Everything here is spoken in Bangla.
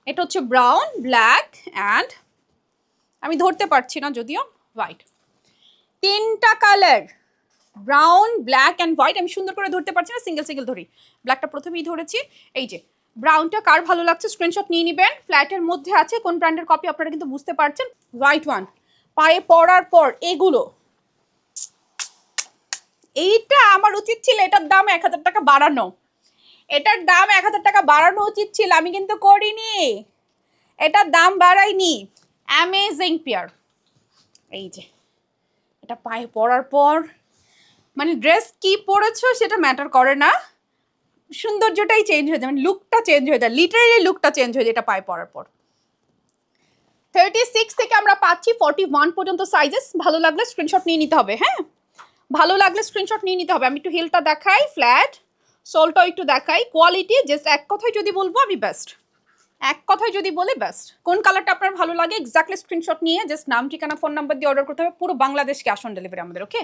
এটা হচ্ছে ব্রাউন, ব্ল্যাক অ্যান্ড আমি ধরতে পারছি না যদিও হোয়াইট। 3টা colour, brown, black and white. আমি সুন্দর করে ধরতে পারছি না, সিঙ্গেল সিঙ্গেল ধরি। ব্ল্যাকটা প্রথমেই ধরেছি। এই যে ব্রাউনটা কার ভালো লাগছে স্ক্রিনশট নিয়ে নেবেন। ফ্ল্যাটের মধ্যে আছে, কোন ব্র্যান্ডের কপি আপনারা কিন্তু বুঝতে পারছেন। হোয়াইট ওয়ান পায়ে পরার পর এগুলো, এইটা আমার উচিত ছিল এটার দাম 1000 টাকা বাড়ানো। এটার দাম 1000 টাকা বাড়ানো উচিত ছিল, আমি কিন্তু করিনি, এটার দাম বাড়াইনি। Amazing pair. এই যে এটা পায়ে পরার পর মানে ড্রেস কি পরেছো সেটা ম্যাটার করে না, সৌন্দর্যটাই চেঞ্জ হয়ে যায়, মানে লুকটা চেঞ্জ হয়ে যায়, লিটারেলি লুকটা চেঞ্জ হয়ে যায় এটা পায়ে পরার পর। 36 থেকে আমরা পাচ্ছি 41 পর্যন্ত সাইজেস। ভালো লাগলে স্ক্রিনশট নিয়ে নিতে হবে। হ্যাঁ, ভালো লাগলে স্ক্রিনশট নিয়ে নিতে হবে। আমি একটু হিলটা দেখাই, ফ্ল্যাট, সোলটাও একটু দেখাই। কোয়ালিটি জাস্ট এক কথায় যদি বলবো আমি বেস্ট, এক কথায় যদি বলি বেস্ট। কোন কালারটা আপনার ভালো লাগে এক্স্যাক্টলি স্ক্রিনশট নিয়ে জাস্ট নাম, ঠিকানা, ফোন নাম্বার দিয়ে অর্ডার করতে হবে। পুরো বাংলাদেশ ক্যাশ অন ডেলিভারি আমাদের। ওকে।